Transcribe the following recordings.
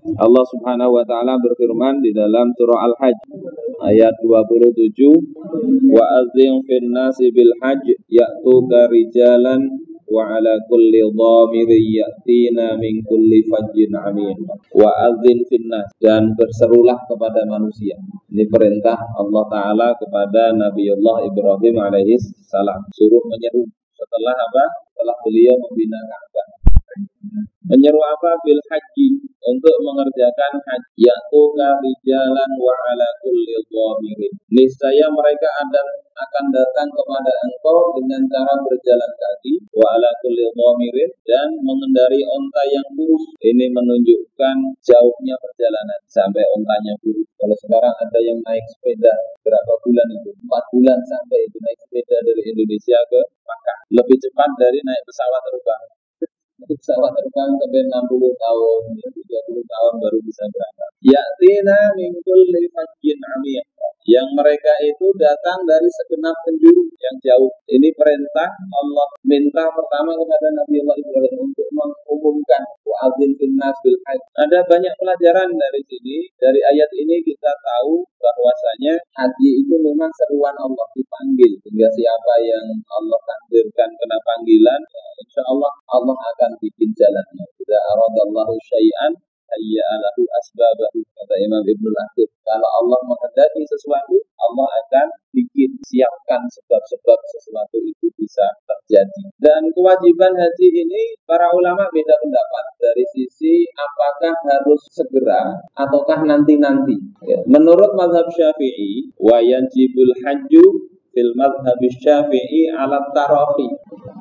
Allah Subhanahu wa taala berfirman di dalam surah Al-Hajj ayat 27, wa adzim fin nasi bil hajj ya'tuka rijalan wa ala kulli dhamirin ya'tina min kulli fajjin amin. Wa adzim fin nas, dan berserulah kepada manusia. Ini perintah Allah taala kepada Nabiullah Ibrahim alaihi salam, suruh menyeru setelah apa? Setelah beliau membina Ka'bah. Menyeru apa? Bil haji, untuk mengerjakan haji. Ya'tuka rijalan wa ala kulli dhamirin, niscaya mereka akan datang kepada engkau dengan cara berjalan kaki, wa ala kulli dhamirin, dan mengendari onta yang kurus. Ini menunjukkan jauhnya perjalanan sampai ontanya kurus. Kalau sekarang ada yang naik sepeda berapa bulan itu? 4 bulan sampai itu naik sepeda dari Indonesia ke Makkah. Lebih cepat dari naik pesawat terbang. Pesawat terbang sampai 60 tahun, 30 tahun baru bisa berangkat. Ya'tina min kulli fajjin amiyah, yang mereka itu datang dari segenap penjuru yang jauh. Ini perintah Allah minta pertama kepada Nabiullah Ibrahim untuk mengumumkan wa'adzin fin nas bil hajj. Ada banyak pelajaran dari sini. Dari ayat ini kita tahu bahwasanya haji itu memang seruan Allah, dipanggil. Sehingga siapa yang Allah takdirkan kena panggilan, ya, insya Allah Allah akan bikin jalannya. Jika aradallahu syai'an ayya'alahu asbabahu, kata Imam Ibnul Athir. Kalau Allah menghendaki sesuatu, Allah akan bikin, siapkan sebab-sebab sesuatu itu bisa terjadi. Dan kewajiban haji ini para ulama beda pendapat dari sisi apakah harus segera ataukah nanti-nanti. Ya. Menurut mazhab Syafi'i, wa yanjibul hajju fil mazhab Syafi'i alat tarafi.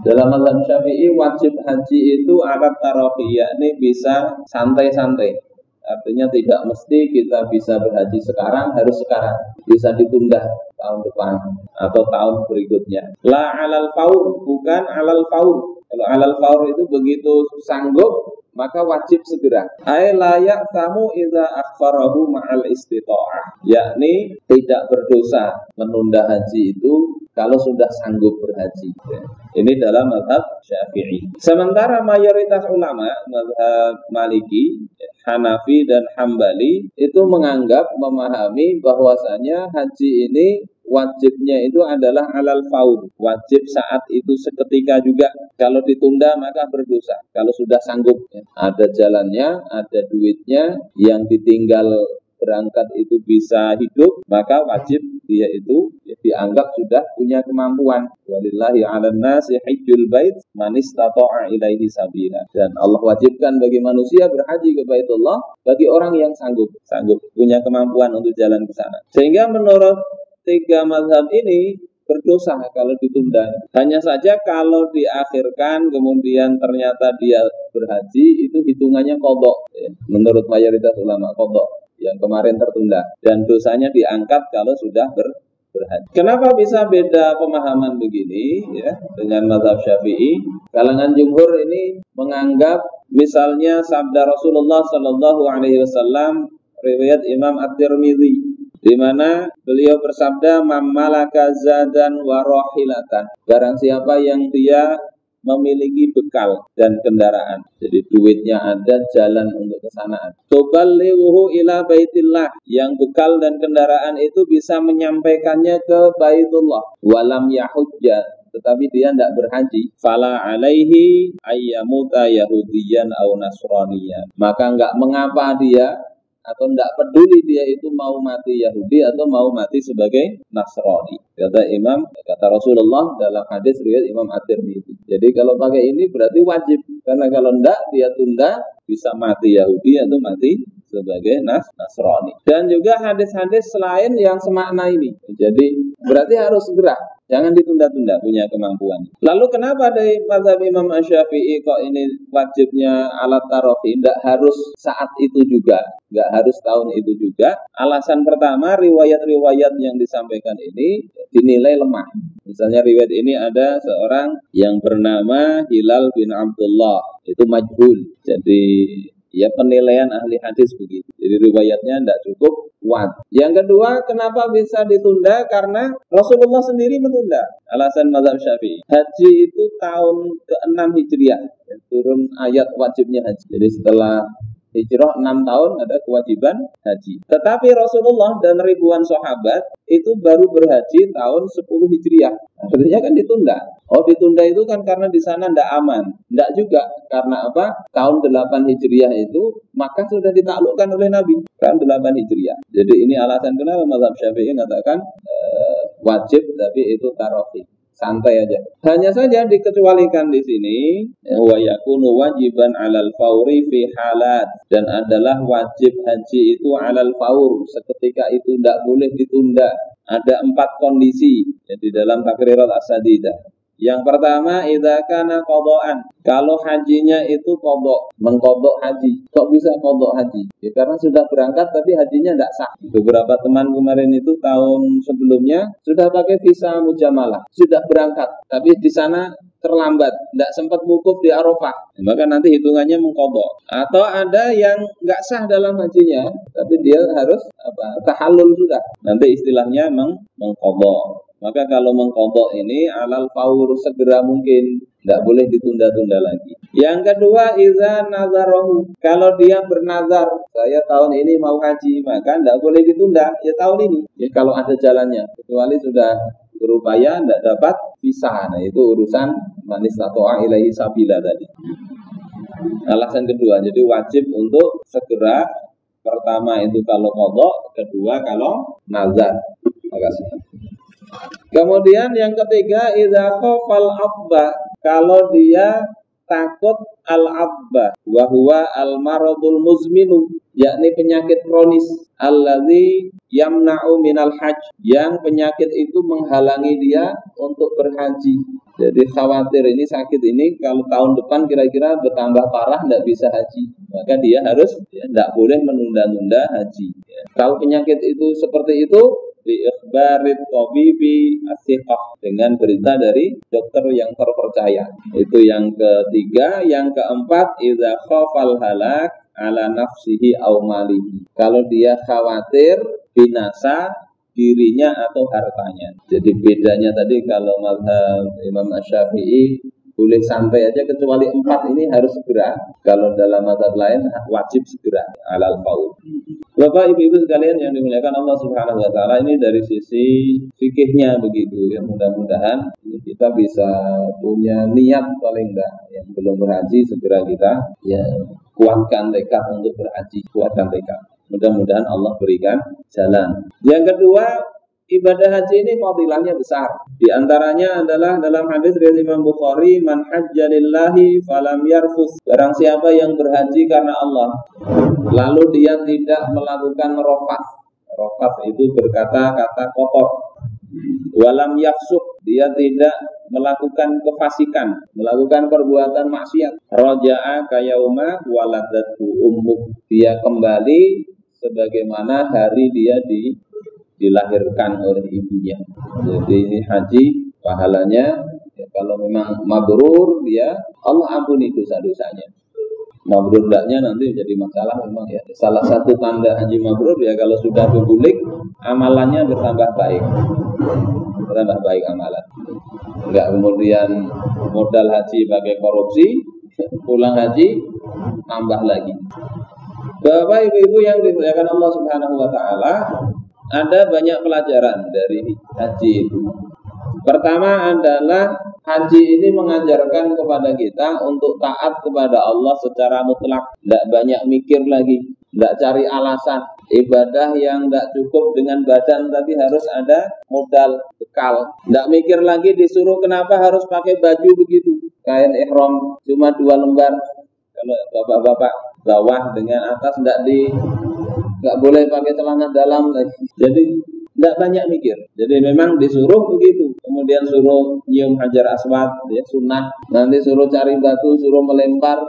Dalam mazhab Syafi'i wajib haji itu alat tarafi, yakni bisa santai-santai. Artinya tidak mesti kita bisa berhaji sekarang, harus sekarang. Bisa ditunda tahun depan atau tahun berikutnya. La alal faur, bukan alal faur. Kalau alal faur itu begitu sanggup maka wajib segera. Ai layak tamu idza akhfarahu ma'al istita'ah, yakni tidak berdosa menunda haji itu kalau sudah sanggup berhaji. Ini dalam mazhab Syafi'i. Sementara mayoritas ulama mazhab Maliki, Hanafi dan Hambali itu memahami bahwasanya haji ini wajibnya itu adalah alal faur, wajib saat itu seketika juga. Kalau ditunda maka berdosa. Kalau sudah sanggup, ada jalannya, ada duitnya, yang ditinggal berangkat itu bisa hidup, maka wajib dia itu dianggap sudah punya kemampuan. Walillahi 'alan nasi hajjul bait man istata'a ilaihi sabila. Dan Allah wajibkan bagi manusia berhaji ke Baitullah bagi orang yang sanggup punya kemampuan untuk jalan ke sana. Sehingga menurut tiga mazhab ini berdosa kalau ditunda. Hanya saja kalau diakhirkan kemudian ternyata dia berhaji, itu hitungannya qadha. Menurut mayoritas ulama qadha, yang kemarin tertunda, dan dosanya diangkat kalau sudah berhaji. Kenapa bisa beda pemahaman begini ya dengan mazhab Syafi'i? Kalangan jumhur ini menganggap misalnya sabda Rasulullah sallallahu alaihi wasallam riwayat Imam At-Tirmidzi, di mana beliau bersabda, "Mammalaka zadan wa rahilatan." Barang siapa yang dia memiliki bekal dan kendaraan, jadi duitnya ada, jalan untuk kesanaan. Tuballighuhu ila baitillah, yang bekal dan kendaraan itu bisa menyampaikannya ke Baitullah. Walam yahujja, tetapi dia tidak berhaji. Fala alaihi ayyamuta yahudiyan au nasraniyan, maka enggak mengapa dia atau tidak peduli dia itu mau mati Yahudi atau mau mati sebagai Nasrani. Kata Rasulullah dalam hadis riwayat Imam At-Tirmidzi. Jadi kalau pakai ini berarti wajib, karena kalau tidak dia tunda bisa mati Yahudi atau mati sebagai Nasrani. Dan juga hadis-hadis selain yang semakna ini. Jadi berarti harus segera, jangan ditunda-tunda punya kemampuan. Lalu kenapa dari mazhab Imam Syafi'i kok ini wajibnya alat tarofi? Tidak harus saat itu juga, tidak harus tahun itu juga. Alasan pertama, riwayat-riwayat yang disampaikan ini dinilai lemah. Misalnya riwayat ini ada seorang yang bernama Hilal bin Abdullah, itu majhul. Jadi ya penilaian ahli hadis begitu. Jadi riwayatnya tidak cukup kuat. Yang kedua, kenapa bisa ditunda? Karena Rasulullah sendiri menunda. Alasan mazhab Syafi'i, haji itu tahun ke-6 Hijriah, turun ayat wajibnya haji. Jadi setelah hijrah 6 tahun ada kewajiban haji. Tetapi Rasulullah dan ribuan sahabat itu baru berhaji tahun 10 Hijriah. Artinya kan ditunda. Oh, ditunda itu kan karena di sana tidak aman. Tidak juga karena apa? Tahun 8 Hijriah itu maka sudah ditaklukkan oleh Nabi. Tahun 8 Hijriah. Jadi ini alasan kenapa mazhab Syafi'i mengatakan wajib tapi itu tarofi. Santai aja. Hanya saja dikecualikan di sini wa yakunu wajiban 'alal fauri fi halat, dan adalah wajib haji itu 'alal faur, seketika itu tidak boleh ditunda. Ada 4 kondisi di dalam takrirat as-sadidah. Yang pertama, idza kana qadaan. Kalau hajinya itu qadha, mengqadha haji. Kok bisa qadha haji? Ya karena sudah berangkat tapi hajinya tidak sah. Beberapa teman kemarin itu tahun sebelumnya sudah pakai visa mujamalah, sudah berangkat, tapi di sana terlambat, tidak sempat wukuf di Arafah. Maka nanti hitungannya mengqadha. Atau ada yang nggak sah dalam hajinya, tapi dia harus tahallul sudah. Nanti istilahnya mengqadha. Maka kalau mengqadha ini alal faur, segera mungkin, tidak boleh ditunda-tunda lagi. Yang kedua, idza nazarahu. Kalau dia bernazar, saya tahun ini mau haji, maka tidak boleh ditunda, ya tahun ini. Ya kalau ada jalannya, kecuali sudah berupaya tidak dapat visa. Nah, itu urusan man istata'a ilaihi sabila tadi. Alasan kedua, jadi wajib untuk segera. Pertama itu kalau qadha, kedua kalau nazar. Terima kasih. Kemudian yang ketiga, idza khafal abba, kalau dia takut al-abba wa huwa al-maradul muzminu, yakni penyakit kronis allazi yamna'u minal hajj, yang penyakit itu menghalangi dia untuk berhaji. Jadi khawatir ini sakit ini kalau tahun depan kira-kira bertambah parah tidak bisa haji, maka dia harus tidak boleh menunda-nunda haji. Kalau penyakit itu seperti itu, bi ikhbarit tabibi as-siqah, dengan berita dari dokter yang terpercaya. Itu yang ketiga. Yang keempat, idza khafal halak ala nafsihi aw malihi, kalau dia khawatir binasa dirinya atau hartanya. Jadi bedanya tadi, kalau mazhab Imam Asy-Syafi'i boleh santai aja, kecuali 4 ini harus segera. Kalau dalam mazhab lain wajib segera alal faul. Bapak Ibu sekalian yang dimuliakan Allah Subhanahu wa taala, ini dari sisi fikihnya begitu ya. Mudah-mudahan kita bisa punya niat, paling enggak yang belum berhaji segera kita ya kuatkan tekad untuk berhaji, kuatkan tekad. Mudah-mudahan Allah berikan jalan. Yang kedua, ibadah haji ini fadilahnya besar. Di antaranya adalah dalam hadis riwayat Imam Bukhari, man hajja lillahi falam yarfus. Barang siapa yang berhaji karena Allah, lalu dia tidak melakukan rafas. Rafas itu berkata-kata kotor. Walam yafsuk, dia tidak melakukan kefasikan, melakukan perbuatan maksiat. Raja'a kayauma waladatu ummuk, dia kembali sebagaimana hari dia dilahirkan oleh ibunya. Jadi ini haji pahalanya ya, kalau memang mabrur dia Allah ampuni dosa-dosanya. Mabrur tidaknya nanti jadi masalah memang ya. Salah satu tanda haji mabrur ya kalau sudah berbulik amalannya bertambah baik. Bertambah baik amalan. Enggak kemudian modal haji pakai korupsi, pulang haji tambah lagi. Bapak Ibu-ibu yang dimuliakan Allah Subhanahu wa taala, ada banyak pelajaran dari haji itu. Pertama adalah haji ini mengajarkan kepada kita untuk taat kepada Allah secara mutlak. Tidak banyak mikir lagi, tidak cari alasan. Ibadah yang tidak cukup dengan badan, tapi harus ada modal bekal. Tidak mikir lagi disuruh kenapa harus pakai baju begitu. Kain ihram cuma 2 lembar. Kalau bapak-bapak bawah dengan atas nggak boleh pakai celana dalam lagi. Jadi nggak banyak mikir. Jadi memang disuruh begitu. Kemudian suruh nyium hajar aswad, ya sunnah. Nanti suruh cari batu, suruh melempar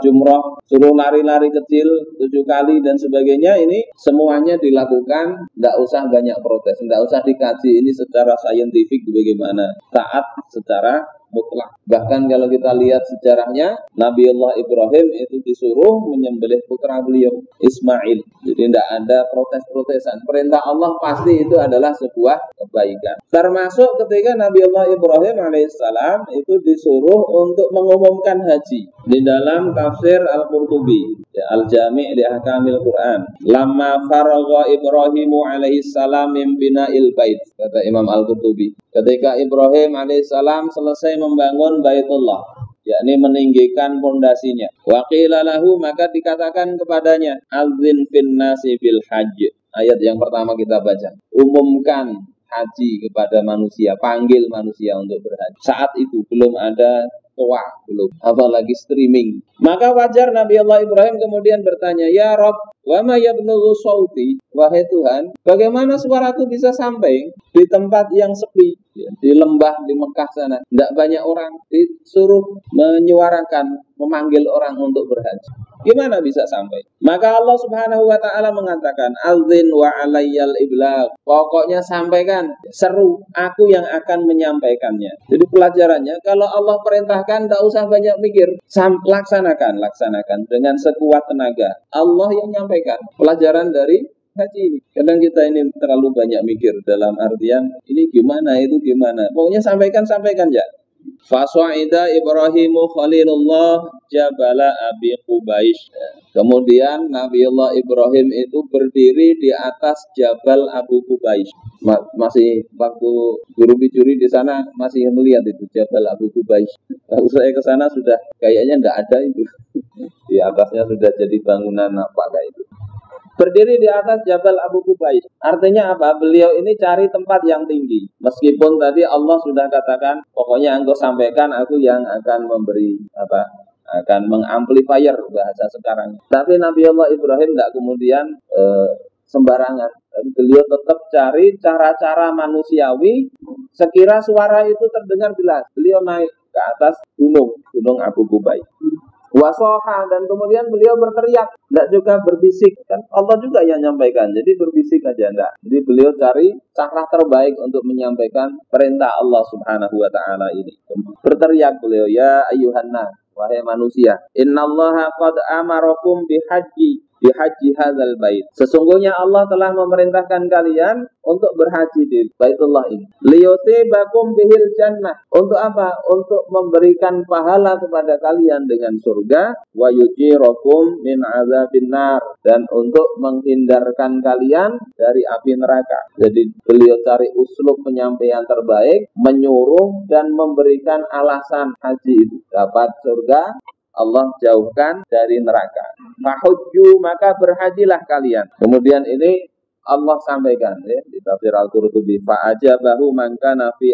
jumroh, suruh lari-lari kecil 7 kali dan sebagainya. Ini semuanya dilakukan, nggak usah banyak protes, nggak usah dikaji ini secara saintifik bagaimana. Taat secara mutlak. Bahkan kalau kita lihat sejarahnya, Nabiullah Ibrahim itu disuruh menyembelih putra beliau Ismail. Jadi tidak ada protes-protesan. Perintah Allah pasti itu adalah sebuah kebaikan. Termasuk ketika Nabiullah Ibrahim alaihissalam itu disuruh untuk mengumumkan haji. Di dalam tafsir Al-Qurtubi, ya, Al-Jami' li Ahkamil Quran, lamma faragha Ibrahimu alaihissalam min bina'il bait, kata Imam Al-Qurtubi. Ketika Ibrahim alaihissalam selesai membangun Baitullah, yakni meninggikan pondasinya, wa qila lahu, maka dikatakan kepadanya, adzin fin nasi bil hajj. Ayat yang pertama kita baca, umumkan haji kepada manusia, panggil manusia untuk berhaji. Saat itu belum ada toa, belum, apalagi streaming. Maka wajar Nabi Allah Ibrahim kemudian bertanya, ya Rob, wa ma yablughu sauti, wahai Tuhan, bagaimana suaraku bisa sampai di tempat yang sepi, ya, di lembah di Mekah sana, tidak banyak orang, disuruh menyuarakan, memanggil orang untuk berhaji. Gimana bisa sampai? Maka Allah Subhanahu wa taala mengatakan, "Adzin wa 'alayyal iblagh." Pokoknya sampaikan, seru, aku yang akan menyampaikannya. Jadi pelajarannya, kalau Allah perintahkan tidak usah banyak mikir, laksanakan dengan sekuat tenaga. Allah yang nyampaikan. Pelajaran dari haji ini. Kadang kita ini terlalu banyak mikir dalam artian ini gimana, itu gimana. Pokoknya sampaikan ya. Fasa'ida Ibrahimu Khalilullah Jabala Abi Qubais. Kemudian Nabiullah Ibrahim itu berdiri di atas Jabal Abu Qubais. Masih waktu guru bicuri di sana masih melihat itu Jabal Abu Qubais. Kalau saya ke sana sudah kayaknya enggak ada itu. Di atasnya sudah jadi bangunan apa kayak itu. Berdiri di atas Jabal Abu Qubais. Artinya apa? Beliau ini cari tempat yang tinggi. Meskipun tadi Allah sudah katakan, pokoknya engkau sampaikan, aku yang akan memberi akan mengamplifier bahasa sekarang. Tapi Nabi Allah Ibrahim tidak kemudian sembarangan. Beliau tetap cari cara-cara manusiawi sekira suara itu terdengar jelas. Beliau naik ke atas gunung Abu Qubais. Wasoha, dan kemudian beliau berteriak, tidak juga berbisik, kan Allah juga yang menyampaikan, jadi berbisik aja enggak. Jadi beliau cari cara terbaik untuk menyampaikan perintah Allah Subhanahu wa taala ini. Berteriak beliau, ya ayyuhan nas, wahai manusia, innallaha qad amarakum bihaji hadzal bait. Sesungguhnya Allah telah memerintahkan kalian untuk berhaji di Baitullah ini. Liyutibakum bihil jannah. Untuk apa? Untuk memberikan pahala kepada kalian dengan surga, wa yujirakum min azabin nar, dan untuk menghindarkan kalian dari api neraka. Jadi beliau cari uslub penyampaian terbaik, menyuruh dan memberikan alasan haji itu dapat surga, Allah jauhkan dari neraka. Fahujju, maka berhajilah kalian. Kemudian ini Allah sampaikan ya, di tafsir Al-Qurtubi, fa'ajabahu man kana fi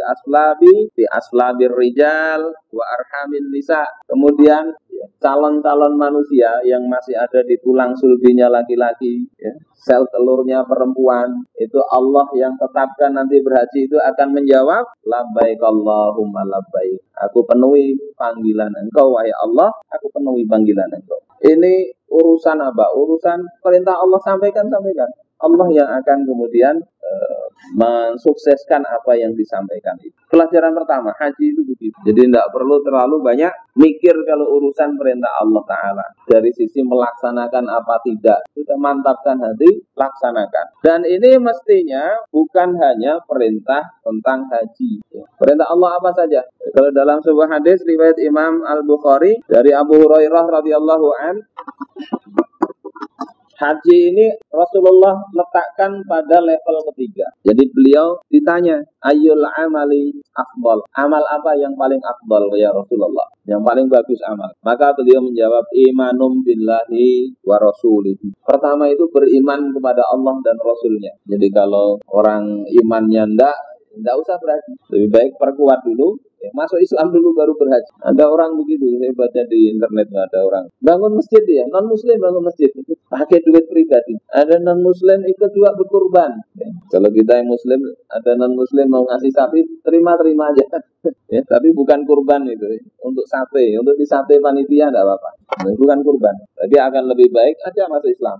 aslabir rijal wa arhamin nisa. Kemudian ya, calon-calon manusia yang masih ada di tulang sulbinya laki-laki, ya, sel telurnya perempuan, itu Allah yang tetapkan nanti berhaji itu akan menjawab, labbaik Allahumma labbaik. Aku penuhi panggilan Engkau, wahai Allah, aku penuhi panggilan Engkau. Ini urusan apa? Urusan perintah Allah, sampaikan. Allah yang akan kemudian mensukseskan apa yang disampaikan itu. Pelajaran pertama, haji itu begitu. Jadi tidak perlu terlalu banyak mikir kalau urusan perintah Allah Ta'ala. Dari sisi melaksanakan apa tidak, kita mantapkan hati, laksanakan. Dan ini mestinya bukan hanya perintah tentang haji. Perintah Allah apa saja. Kalau dalam sebuah hadis riwayat Imam Al-Bukhari dari Abu Hurairah radhiyallahu an, haji ini Rasulullah letakkan pada level ketiga. Jadi beliau ditanya, ayyul amali afdal. Amal apa yang paling afdal ya Rasulullah? Yang paling bagus amal. Maka beliau menjawab, imanum billahi wa rasulihi. Pertama itu beriman kepada Allah dan Rasulnya. Jadi kalau orang imannya enggak usah berhaji. Lebih baik perkuat dulu. Masuk Islam dulu baru berhaji. Ada orang begitu, saya baca di internet, ada orang bangun masjid ya, non muslim bangun masjid pakai duit pribadi. Ada non muslim ikut juga berkurban. Kalau kita yang muslim, ada non muslim mau ngasih sapi, terima aja. Ya, tapi bukan kurban itu, untuk sate, untuk di sate panitia enggak apa-apa. Bukan kurban. Jadi akan lebih baik aja masuk Islam.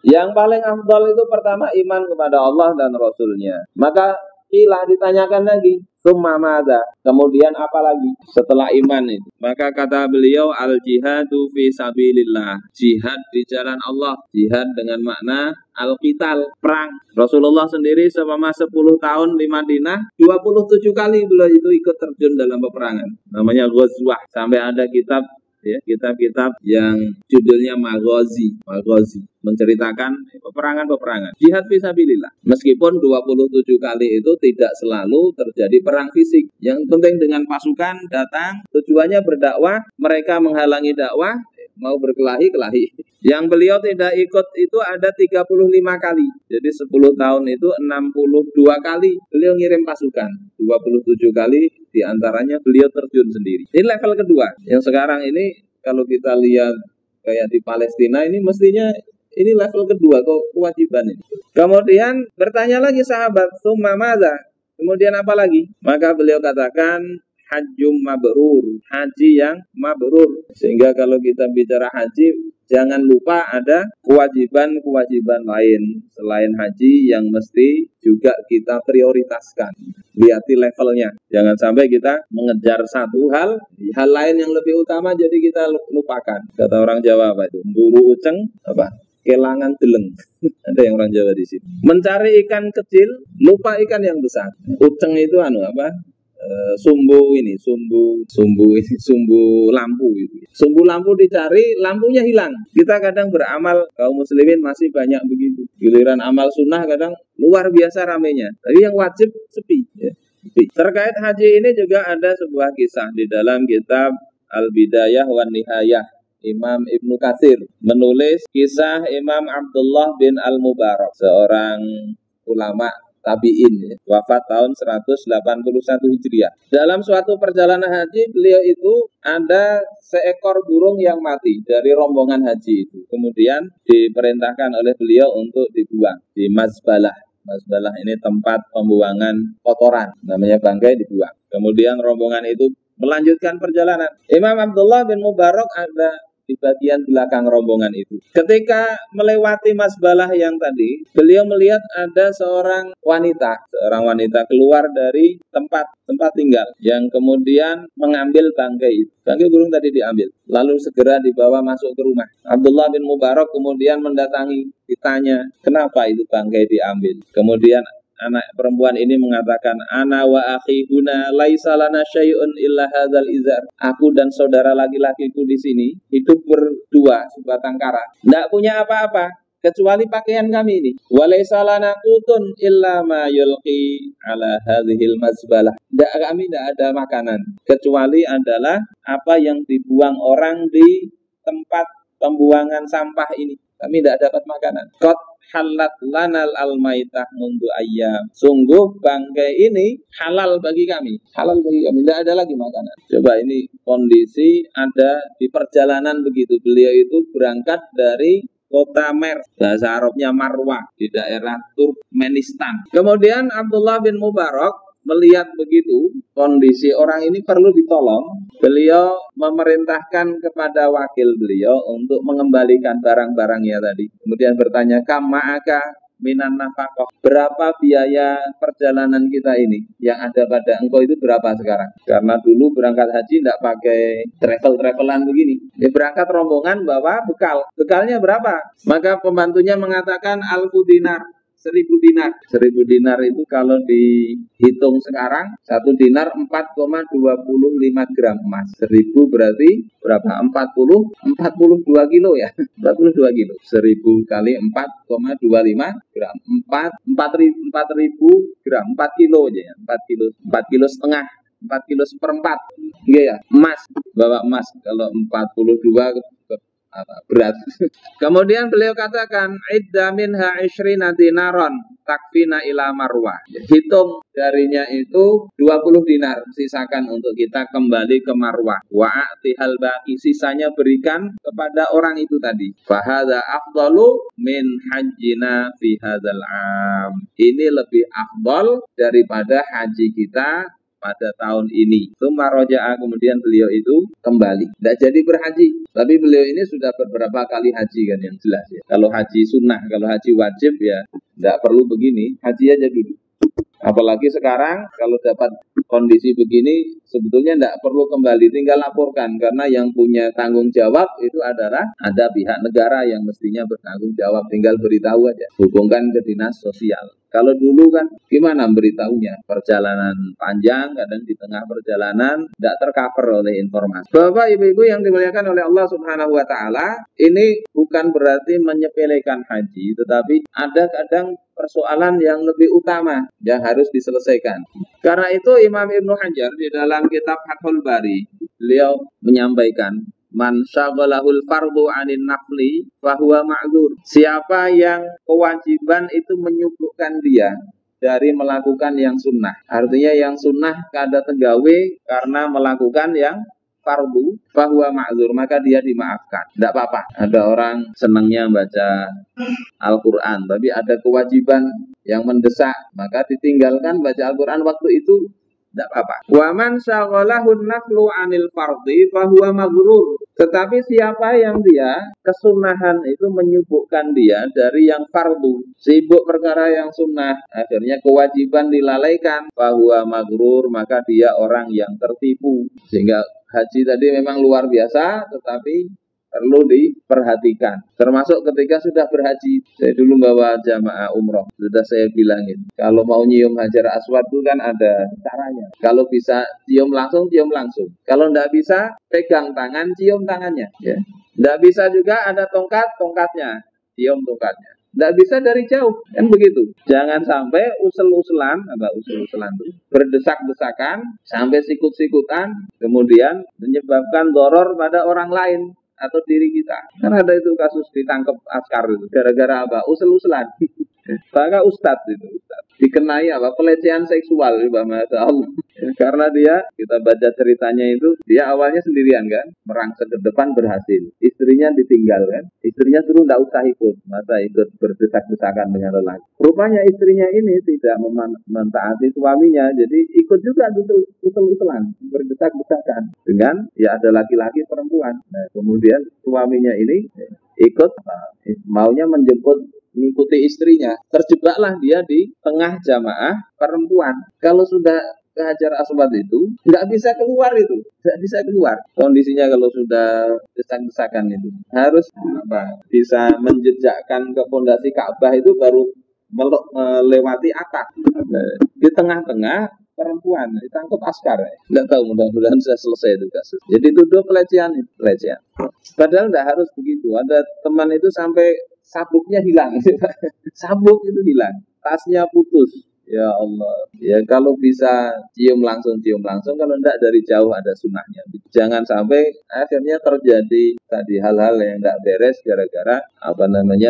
Yang paling afdal itu pertama iman kepada Allah dan Rasulnya. Maka ditanyakan lagi, Tsumma madza? Kemudian apa lagi setelah iman itu? Maka kata beliau, al jihadu fi sabilillah. Jihad di jalan Allah. Jihad dengan makna al-qital, perang. Rasulullah sendiri selama 10 tahun di Madinah, 27 kali beliau itu ikut terjun dalam peperangan. Namanya ghazwah. Sampai ada kitab, ya, kitab-kitab yang judulnya Maghazi, menceritakan peperangan-peperangan. Jihad fisabilillah. Meskipun 27 kali itu tidak selalu terjadi perang fisik. Yang penting dengan pasukan datang, tujuannya berdakwah, mereka menghalangi dakwah, mau berkelahi. Yang beliau tidak ikut itu ada 35 kali. Jadi 10 tahun itu 62 kali beliau ngirim pasukan. 27 kali diantaranya beliau terjun sendiri. Ini level kedua. Yang sekarang ini kalau kita lihat kayak di Palestina ini mestinya ini level kedua kewajiban ini. Kemudian bertanya lagi sahabat, "Tsumma madza?" Kemudian apa lagi? Maka beliau katakan, hajjum mabrur, haji yang mabrur. Sehingga kalau kita bicara haji, jangan lupa ada kewajiban-kewajiban lain selain haji yang mesti juga kita prioritaskan. Lihat levelnya. Jangan sampai kita mengejar satu hal lain yang lebih utama jadi kita lupakan. Kata orang Jawa apa itu? Buru uceng apa? Kelangan deleng. Ada yang orang Jawa di sini. Mencari ikan kecil, lupa ikan yang besar. Uceng itu sumbu lampu itu. Sumbu lampu dicari, lampunya hilang. Kita kadang beramal, kaum muslimin masih banyak begitu. Giliran amal sunnah kadang luar biasa ramenya. Tapi yang wajib sepi. Ya. Terkait haji ini juga ada sebuah kisah di dalam kitab Al-Bidayah wan Nihayah. Imam Ibnu Katsir menulis kisah Imam Abdullah bin Al-Mubarak, seorang ulama tabi'in, wafat tahun 181 Hijriah. Dalam suatu perjalanan haji, beliau itu ada seekor burung yang mati dari rombongan haji itu. Kemudian diperintahkan oleh beliau untuk dibuang di mazbalah. Mazbalah ini tempat pembuangan kotoran, namanya bangkai, dibuang. Kemudian rombongan itu melanjutkan perjalanan. Imam Abdullah bin Mubarak ada di bagian belakang rombongan itu. Ketika melewati mazbalah yang tadi, beliau melihat ada seorang wanita keluar dari tempat tinggal yang kemudian mengambil bangkai itu. Bangkai burung tadi diambil, lalu segera dibawa masuk ke rumah. Abdullah bin Mubarak kemudian mendatangi, ditanya, kenapa itu bangkai diambil? Kemudian anak perempuan ini mengatakan, ana wa akhi huna laisa lana syai'un illa hadzal izar. Aku dan saudara laki-lakiku di sini hidup berdua sebatang kara. Tidak punya apa-apa kecuali pakaian kami ini. Wa laisa lana qutun illa ma yulqi ala hadhil mazbalah. Kami tidak ada makanan kecuali adalah apa yang dibuang orang di tempat pembuangan sampah ini. Kami tidak dapat makanan. Qad halat lanal almaitah mundu ayyam. Sungguh bangkai ini halal bagi kami. Tidak ada lagi makanan. Coba ini kondisi ada di perjalanan begitu. Beliau itu berangkat dari kota Mer, bahasa Arabnya Marwah, di daerah Turkmenistan. Kemudian Abdullah bin Mubarak melihat begitu, kondisi orang ini perlu ditolong. Beliau memerintahkan kepada wakil beliau untuk mengembalikan barang-barangnya tadi. Kemudian bertanya, kam ma'aka minan nafaqah, berapa biaya perjalanan kita ini? Yang ada pada engkau itu berapa sekarang? Karena dulu berangkat haji tidak pakai travelan begini. Berangkat rombongan bawa bekal. Bekalnya berapa? Maka pembantunya mengatakan 1000 dinar. 1000 dinar. 1000 dinar itu kalau dihitung sekarang, 1 dinar 4,25 gram emas. 1000 berarti berapa? 42 kilo ya. 42 kilo. 1000 kali 4,25 gram. 4.000 gram. 4 kilo aja ya. 4 kilo setengah. 4 kilo seperempat. Iya ya, emas. Bawa emas kalau 42 berat. Kemudian beliau katakan, idda minha 20 dinaron takfina ila Marwah. Hitung darinya itu 20 dinar, sisakan untuk kita kembali ke Marwah. Wa a'tihal baqi, sisanya berikan kepada orang itu tadi. Fa hadza afdalu min hajjina fi hadzal am. Ini lebih afdal daripada haji kita pada tahun ini. Tsumma raja'a, kemudian beliau itu kembali. Tidak jadi berhaji. Tapi beliau ini sudah beberapa kali haji kan, yang jelas ya. Kalau haji sunnah, kalau haji wajib ya tidak perlu begini. Haji aja dulu. Apalagi sekarang kalau dapat kondisi begini sebetulnya tidak perlu kembali, tinggal laporkan, karena yang punya tanggung jawab itu adalah ada pihak negara yang mestinya bertanggung jawab, tinggal beritahu aja, hubungkan ke dinas sosial. Kalau dulu kan gimana beritahunya? Perjalanan panjang, kadang di tengah perjalanan tidak tercover oleh informasi. Bapak Ibu-ibu yang dimuliakan oleh Allah Subhanahu wa taala, ini bukan berarti menyepelekan haji, tetapi ada kadang persoalan yang lebih utama yang harus diselesaikan. Karena itu Imam Ibnu Hajar di dalam kitab Fathul Bari, beliau menyampaikan, man syaghalahul fardu 'anin nafli fahuwa ma'dzur. Siapa yang kewajiban itu menyibukkan dia dari melakukan yang sunnah. Artinya yang sunnah kada tegawe karena melakukan yang fardu, fahuwa ma'dzur, maka dia dimaafkan. Tidak apa-apa. Ada orang senangnya baca Al-Quran, tapi ada kewajiban yang mendesak, maka ditinggalkan baca Al-Quran waktu itu. Tidak apa-apa. Wa man syaghalahun naflu 'anil fardhi fahuwa maghrur. Tetapi siapa yang dia kesunahan itu menyibukkan dia dari yang fardu, sibuk perkara yang sunnah, akhirnya kewajiban dilalaikan, fahuwa maghrur, maka dia orang yang tertipu. Sehingga haji tadi memang luar biasa, tetapi perlu diperhatikan. Termasuk ketika sudah berhaji. Saya dulu bawa jamaah umroh. Sudah saya bilangin. Kalau mau nyium Hajar Aswad itu kan ada caranya. Kalau bisa cium langsung, cium langsung. Kalau tidak bisa, pegang tangan, cium tangannya. Ya. Tidak bisa juga ada tongkat, tongkatnya. Cium tongkatnya. Tidak bisa dari jauh. Kan begitu. Jangan sampai usul-usulan, itu berdesak-desakan, sampai sikut-sikutan, kemudian menyebabkan doror pada orang lain atau diri kita. Kan ada itu kasus ditangkap askar itu gara-gara apa? Usul-usulan. Maka ustadz dikenai apa? Pelecehan seksual Allah. Karena dia, kita baca ceritanya itu, dia awalnya sendirian kan, merangsek ke depan berhasil. Istrinya ditinggal kan, istrinya suruh tidak usah ikut, masa ikut berdesak-desakan dengan lelaki. Rupanya istrinya ini tidak mentaati suaminya, jadi ikut juga usul-usulan, berdesak-desakan dengan ya ada laki-laki perempuan. Nah, kemudian suaminya ini ikut maunya menjemput mengikuti istrinya, terjebaklah dia di tengah jamaah perempuan. Kalau sudah ke Hajar Aswad itu nggak bisa keluar, kondisinya kalau sudah desak-desakan itu harus bisa menjejakkan ke pondasi Ka'bah itu baru melewati atap. Di tengah-tengah perempuan ditangkap askar. Nggak tahu, mudah-mudahan sudah selesai itu kasus. Jadi tuduh pelecehan. Padahal nggak harus begitu. Ada teman itu sampai sabuknya hilang. Sabuk itu hilang, tasnya putus. Ya Allah. Ya kalau bisa cium langsung. Kalau enggak dari jauh ada sunnahnya. Jangan sampai akhirnya terjadi tadi hal-hal yang enggak beres gara-gara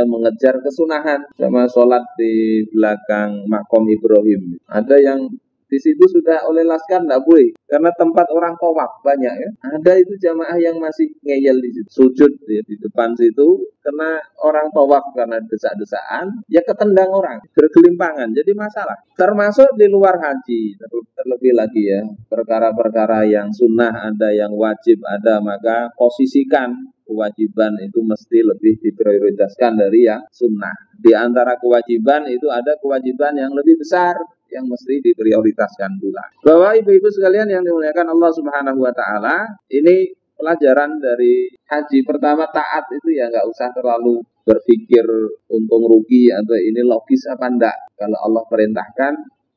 mengejar kesunahan. Sama sholat di belakang makom Ibrahim. Ada yang di situ sudah oleh laskar tidak boleh karena tempat orang tawaf banyak ya. Ada itu jamaah yang masih ngeyel di situ, sujud ya, di depan situ, karena orang tawaf karena desak-desaan ya ketendang orang, bergelimpangan, jadi masalah. Termasuk di luar haji, terlebih lagi ya, perkara-perkara yang sunnah ada, yang wajib ada, maka posisikan kewajiban itu mesti lebih diprioritaskan dari yang sunnah. Di antara kewajiban itu ada kewajiban yang lebih besar yang mesti diprioritaskan pula. Bapak ibu-ibu sekalian yang dimuliakan Allah Subhanahu wa taala, ini pelajaran dari haji. Pertama, taat itu ya nggak usah terlalu berpikir untung rugi atau ini logis apa enggak. Kalau Allah perintahkan,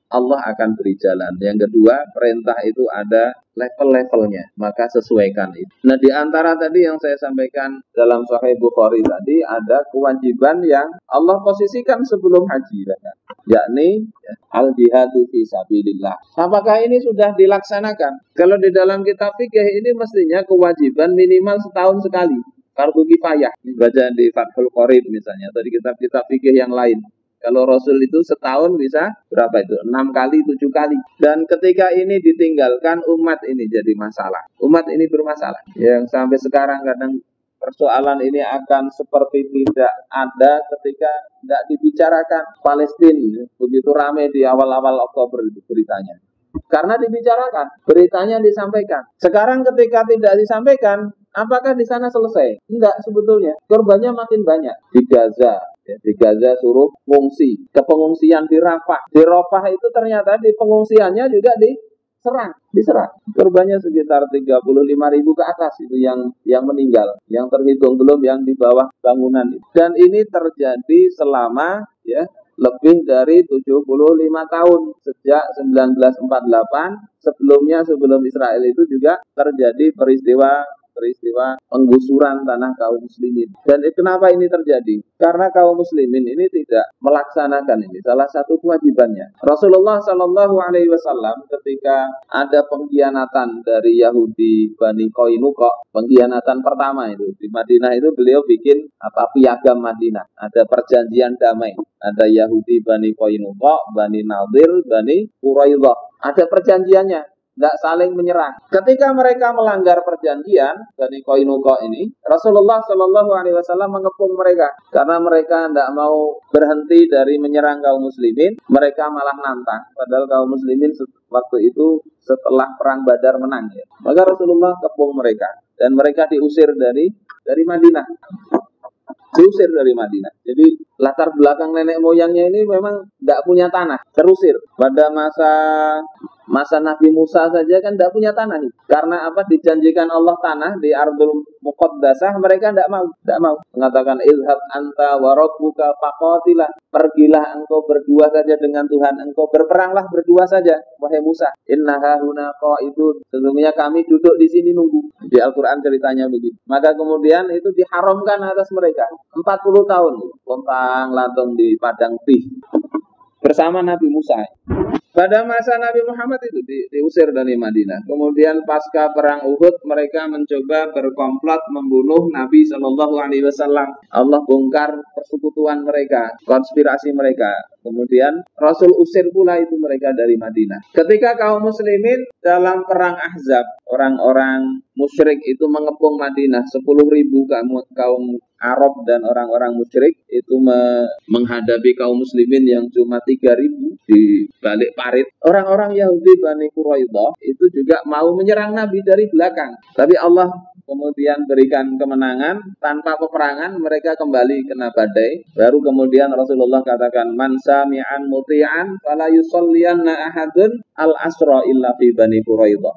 Allah akan beri jalan. Yang kedua, perintah itu ada level-levelnya, maka sesuaikan itu. Nah, di antara tadi yang saya sampaikan dalam Sahih Bukhari tadi, ada kewajiban yang Allah posisikan sebelum haji, yakni al-jihadu fi sabilillah. Apakah ini sudah dilaksanakan? Kalau di dalam kitab fikih ini mestinya kewajiban minimal setahun sekali. Fardu kifayah. Baca di Fathul Qorib misalnya, atau di kitab-kitab fikih yang lain. Kalau Rasul itu setahun bisa berapa itu? 6 kali, 7 kali. Dan ketika ini ditinggalkan, umat ini jadi masalah. Umat ini bermasalah. Yang sampai sekarang kadang persoalan ini akan seperti tidak ada ketika tidak dibicarakan Palestina. Begitu ramai di awal-awal Oktober itu beritanya. Karena dibicarakan, beritanya disampaikan. Sekarang ketika tidak disampaikan, apakah di sana selesai? Enggak sebetulnya. Korbannya makin banyak. Di Gaza, Ya, di Gaza suruh fungsi ke pengungsian di Rafah. Di Rafah itu ternyata di pengungsiannya juga diserang. Korbannya sekitar 35.000 ke atas itu yang meninggal, yang terhitung belum yang di bawah bangunan itu. Dan ini terjadi selama ya lebih dari 75 tahun sejak 1948. Sebelum Israel itu juga terjadi peristiwa penggusuran tanah kaum muslimin. Dan kenapa ini terjadi? Karena kaum muslimin ini tidak melaksanakan ini. Salah satu kewajibannya. Rasulullah Shallallahu Alaihi Wasallam ketika ada pengkhianatan dari Yahudi Bani Qainuqa, pengkhianatan pertama itu di Madinah itu beliau bikin piagam Madinah. Ada perjanjian damai. Ada Yahudi Bani Qainuqa, Bani Nadir, Bani Quraidah. Ada perjanjiannya. Tidak saling menyerang. Ketika mereka melanggar perjanjian Bani Qainuqa ini, Rasulullah Shallallahu Alaihi Wasallam mengepung mereka karena mereka tidak mau berhenti dari menyerang kaum muslimin. Mereka malah nantang. Padahal kaum muslimin waktu itu setelah perang Badar menang. Ya. Maka Rasulullah kepung mereka dan mereka diusir dari Madinah. Diusir dari Madinah. Jadi latar belakang nenek moyangnya ini memang tidak punya tanah, terusir. Pada masa Nabi Musa saja kan tidak punya tanah. Karena apa? Dijanjikan Allah tanah di Ardul Muqaddasah, mereka tidak mau. Mengatakan izhab anta wa rabbuka faqatilah. Pergilah engkau berdua saja dengan Tuhan engkau, berperanglah berdua saja wahai Musa. Innaha huna qaidun. Sesungguhnya kami duduk di sini nunggu. Di Al-Qur'an ceritanya begitu. Maka kemudian itu diharamkan atas mereka 40 tahun lontang-lantung di padang Tih bersama Nabi Musa. Pada masa Nabi Muhammad itu diusir dari Madinah. Kemudian pasca perang Uhud mereka mencoba berkomplot membunuh Nabi Shallallahu Alaihi Wasallam. Allah bongkar persekutuan mereka, konspirasi mereka. Kemudian Rasul usir pula itu mereka dari Madinah. Ketika kaum muslimin dalam perang Ahzab, orang-orang musyrik itu mengepung Madinah, 10.000 kaum Arab dan orang-orang musyrik itu menghadapi kaum muslimin yang cuma 3.000 di balik parit. Orang-orang Yahudi Bani Quraidah itu juga mau menyerang Nabi dari belakang. Tapi Allah kemudian berikan kemenangan tanpa peperangan, mereka kembali kena badai. Baru kemudian Rasulullah katakan man sami'an muti'an fala yusalliyanna ahadun al-asra illa fi Bani Quraidah.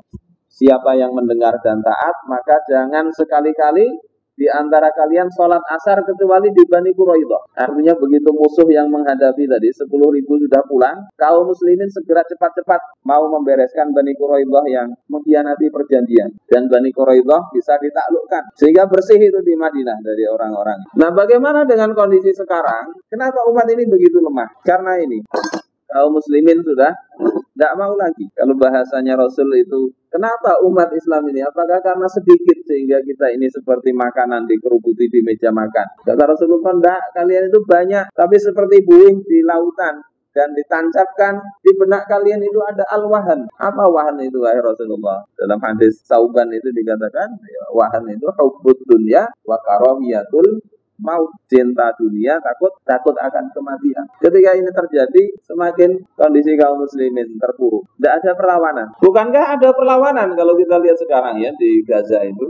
Siapa yang mendengar dan taat, maka jangan sekali-kali di antara kalian sholat asar kecuali di Bani Quraidah. Artinya begitu musuh yang menghadapi tadi 10.000 sudah pulang, kaum muslimin segera cepat-cepat mau membereskan Bani Quraidah yang mengkhianati perjanjian. Dan Bani Quraidah bisa ditaklukkan. Sehingga bersih itu di Madinah dari orang-orang. Nah, bagaimana dengan kondisi sekarang? Kenapa umat ini begitu lemah? Karena ini kaum muslimin sudah tidak mau lagi. Kalau bahasanya Rasul itu, kenapa umat Islam ini? Apakah karena sedikit sehingga kita ini seperti makanan dikerubuti di meja makan? Kata Rasulullah, tidak, kalian itu banyak, tapi seperti buih di lautan. Dan ditancapkan di benak kalian itu ada al-wahan. Apa wahan itu wahai Rasulullah? Dalam hadis Sauban itu dikatakan, ya, wahan itu hubbud dunya wa karahiyatul maut, cinta dunia, takut akan kematian. Ketika ini terjadi, semakin kondisi kaum muslimin terpuruk. Tidak ada perlawanan. Bukankah ada perlawanan kalau kita lihat sekarang ya di Gaza itu?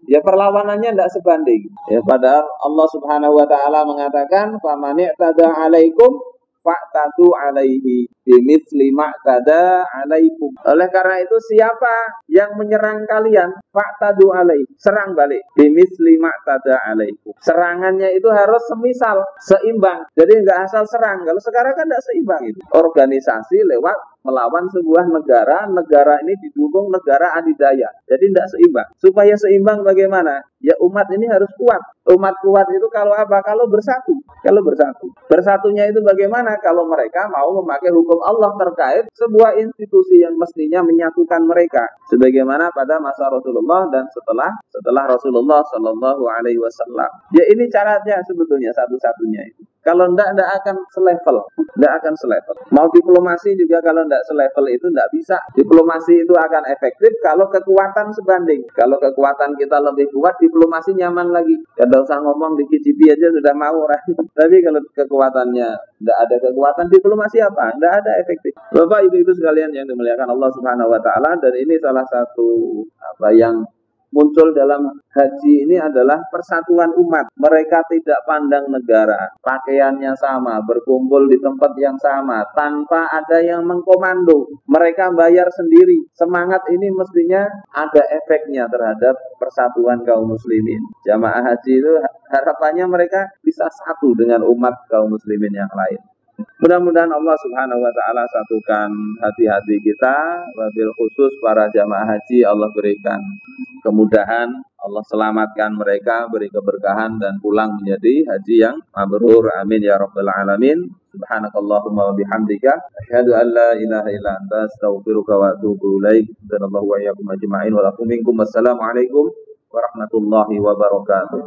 Ya perlawanannya tidak sebanding. Ya padahal Allah Subhanahu wa taala mengatakan, "Faman i'tada 'alaikum fa'tadu 'alaihi bimitsli ma'tada 'alaikum." Oleh karena itu siapa yang menyerang kalian, fa'tadu 'alaihi, serang balik bimitsli ma'tada 'alaikum. Serangannya itu harus semisal, seimbang. Jadi enggak asal serang. Kalau sekarang kan enggak seimbang itu. Organisasi lewat melawan sebuah negara ini didukung negara adidaya. Jadi tidak seimbang. Supaya seimbang bagaimana? Ya umat ini harus kuat. Umat kuat itu kalau apa? Kalau bersatu. Bersatunya itu bagaimana? Kalau mereka mau memakai hukum Allah terkait sebuah institusi yang mestinya menyatukan mereka. Sebagaimana pada masa Rasulullah dan setelah Rasulullah Shallallahu Alaihi Wasallam. Ya ini caranya sebetulnya satu-satunya itu. Kalau tidak akan selevel. Mau diplomasi juga kalau tidak selevel itu tidak bisa. Diplomasi itu akan efektif kalau kekuatan sebanding. Kalau kekuatan kita lebih kuat, diplomasi nyaman lagi. Tidak usah ngomong di KGB aja sudah mau orang. Tapi kalau kekuatannya tidak ada kekuatan, diplomasi apa? Tidak ada efektif. Bapak Ibu sekalian yang dimuliakan Allah Subhanahu Wa Taala, dan ini salah satu yang muncul dalam haji ini adalah persatuan umat. Mereka tidak pandang negara, pakaiannya sama, berkumpul di tempat yang sama, tanpa ada yang mengkomando. Mereka bayar sendiri. Semangat ini mestinya ada efeknya terhadap persatuan kaum muslimin. Jamaah haji itu harapannya mereka bisa satu dengan umat kaum muslimin yang lain. Mudah-mudahan Allah Subhanahu wa taala satukan hati-hati kita, wabil khusus para jamaah haji Allah berikan kemudahan, Allah selamatkan mereka, beri keberkahan dan pulang menjadi haji yang mabrur. Amin ya rabbal alamin. Subhanakallahumma wa bihamdika asyhadu an la ilaha illa anta astaghfiruka wa atubu ilaik. Sallallahu wa iyyakum ajma'in wa lakum minkum. Wassalamu alaikum warahmatullahi wabarakatuh.